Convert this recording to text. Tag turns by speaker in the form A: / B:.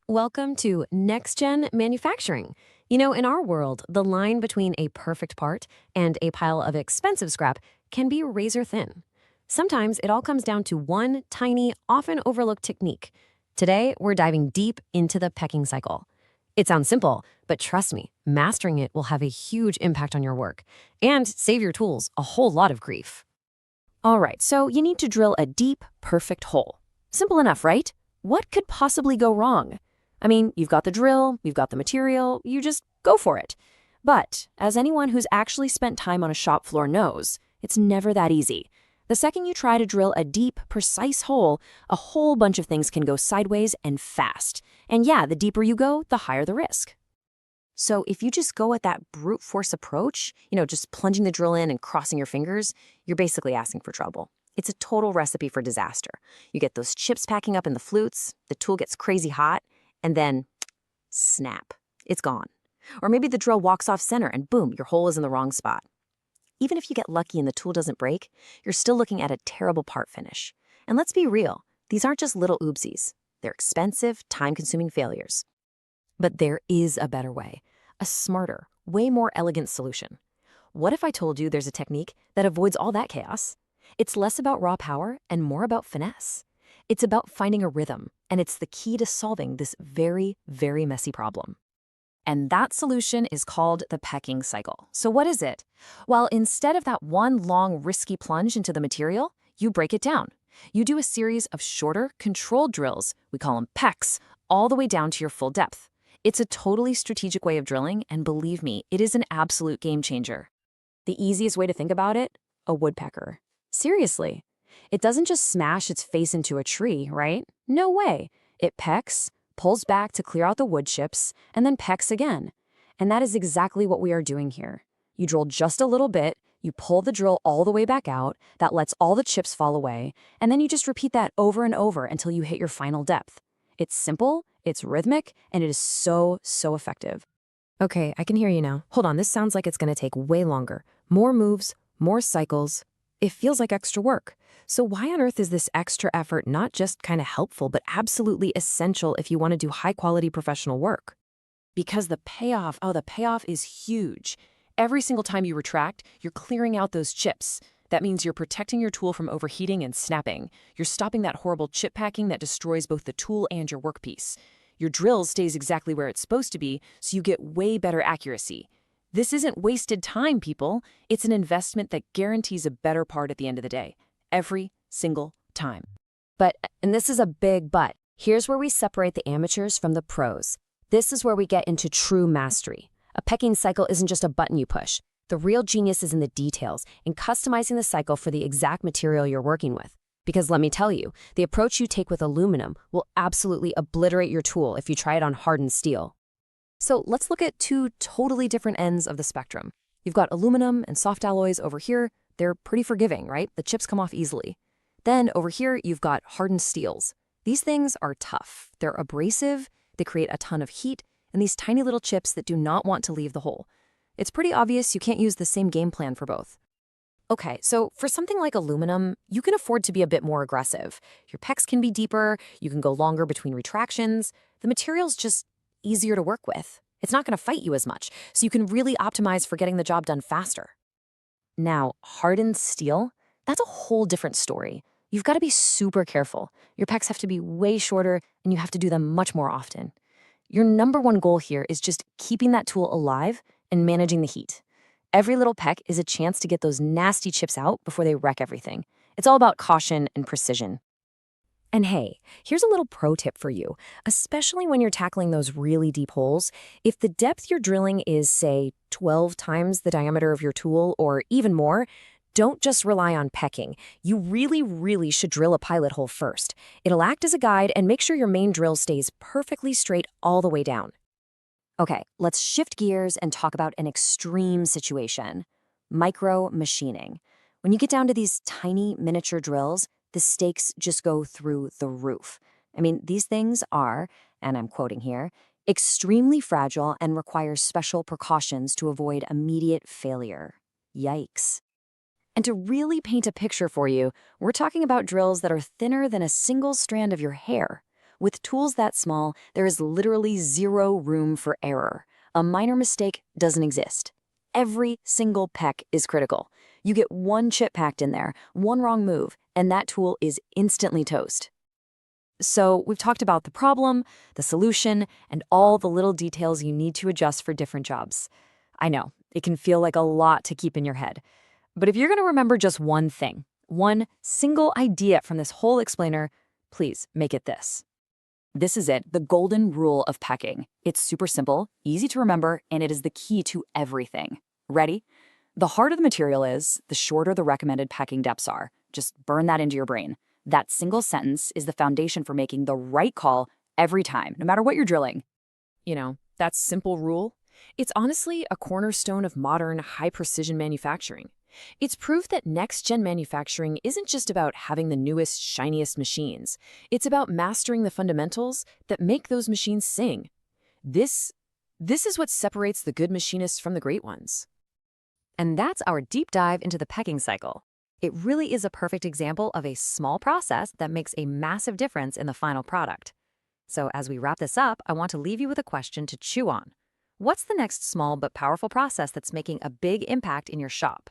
A: Welcome to Next Gen Manufacturing. In our world, the line between a perfect part and a pile of expensive scrap can be razor thin. Sometimes it all comes down to one tiny, often overlooked technique. Today, we're diving deep into the pecking cycle. It sounds simple, but trust me, mastering it will have a huge impact on your work and save your tools a whole lot of grief. All right, so you need to drill a deep, perfect hole. Simple enough, right? What could possibly go wrong? I mean, you've got the drill, you've got the material, you just go for it. But as anyone who's actually spent time on a shop floor knows, it's never that easy. The second you try to drill a deep, precise hole, a whole bunch of things can go sideways and fast. And yeah, the deeper you go, the higher the risk. So if you just go at that brute force approach, just plunging the drill in and crossing your fingers, you're basically asking for trouble. It's a total recipe for disaster. You get those chips packing up in the flutes, the tool gets crazy hot, and then, snap, it's gone. Or maybe the drill walks off center and boom, your hole is in the wrong spot. Even if you get lucky and the tool doesn't break, you're still looking at a terrible part finish. And let's be real, these aren't just little oopsies. They're expensive, time-consuming failures. But there is a better way, a smarter, way more elegant solution. What if I told you there's a technique that avoids all that chaos? It's less about raw power and more about finesse. It's about finding a rhythm, and it's the key to solving this very, very messy problem. And that solution is called the pecking cycle. So what is it? Well, instead of that one long, risky plunge into the material, you break it down. You do a series of shorter, controlled drills, we call them pecks, all the way down to your full depth. It's a totally strategic way of drilling, and believe me, it is an absolute game changer. The easiest way to think about it? A woodpecker. Seriously. It doesn't just smash its face into a tree, right? No way. It pecks, pulls back to clear out the wood chips, and then pecks again. And that is exactly what we are doing here. You drill just a little bit, you pull the drill all the way back out, that lets all the chips fall away, and then you just repeat that over and over until you hit your final depth. It's simple, it's rhythmic, and it is so, so effective. Okay, I can hear you now. Hold on, this sounds like it's going to take way longer. More moves, more cycles. It feels like extra work. So why on earth is this extra effort not just kind of helpful, but absolutely essential if you want to do high-quality professional work? Because the payoff is huge. Every single time you retract, you're clearing out those chips. That means you're protecting your tool from overheating and snapping. You're stopping that horrible chip packing that destroys both the tool and your workpiece. Your drill stays exactly where it's supposed to be, so you get way better accuracy. This isn't wasted time, people. It's an investment that guarantees a better part at the end of the day. Every single time. And this is a big but, here's where we separate the amateurs from the pros. This is where we get into true mastery. A pecking cycle isn't just a button you push. The real genius is in the details, in customizing the cycle for the exact material you're working with. Because let me tell you, the approach you take with aluminum will absolutely obliterate your tool if you try it on hardened steel. So let's look at two totally different ends of the spectrum. You've got aluminum and soft alloys over here. They're pretty forgiving, right? The chips come off easily. Then over here, you've got hardened steels. These things are tough. They're abrasive, they create a ton of heat, and these tiny little chips that do not want to leave the hole. It's pretty obvious you can't use the same game plan for both. Okay, so for something like aluminum, you can afford to be a bit more aggressive. Your pecks can be deeper, you can go longer between retractions. The material's just easier to work with. It's not going to fight you as much, so you can really optimize for getting the job done faster. Now, hardened steel, that's a whole different story. You've got to be super careful. Your pecks have to be way shorter, and you have to do them much more often. Your number one goal here is just keeping that tool alive and managing the heat. Every little peck is a chance to get those nasty chips out before they wreck everything. It's all about caution and precision. And hey, here's a little pro tip for you, especially when you're tackling those really deep holes. If the depth you're drilling is, say, 12 times the diameter of your tool or even more, don't just rely on pecking. You really, really should drill a pilot hole first. It'll act as a guide and make sure your main drill stays perfectly straight all the way down. Okay, let's shift gears and talk about an extreme situation. Micro machining. When you get down to these tiny miniature drills, the stakes just go through the roof. I mean, these things are, and I'm quoting here, extremely fragile and require special precautions to avoid immediate failure. Yikes. And to really paint a picture for you, we're talking about drills that are thinner than a single strand of your hair.
B: With tools that small, there is literally zero room for error. A minor mistake doesn't exist. Every single peck is critical. You get one chip packed in there, one wrong move, and that tool is instantly toast. So we've talked about the problem, the solution, and all the little details you need to adjust for different jobs. I know, it can feel like a lot to keep in your head. But if you're going to remember just one thing, one single idea from this whole explainer, please make it this. This is it, the golden rule of pecking. It's super simple, easy to remember, and it is the key to everything. Ready? The harder the material is, the shorter the recommended pecking depths are. Just burn that into your brain. That single sentence is the foundation for making the right call every time, no matter what you're drilling.
A: That simple rule, it's honestly a cornerstone of modern, high-precision manufacturing. It's proof that next-gen manufacturing isn't just about having the newest, shiniest machines. It's about mastering the fundamentals that make those machines sing. This is what separates the good machinists from the great ones. And that's our deep dive into the pecking cycle. It really is a perfect example of a small process that makes a massive difference in the final product. So as we wrap this up, I want to leave you with a question to chew on. What's the next small but powerful process that's making a big impact in your shop?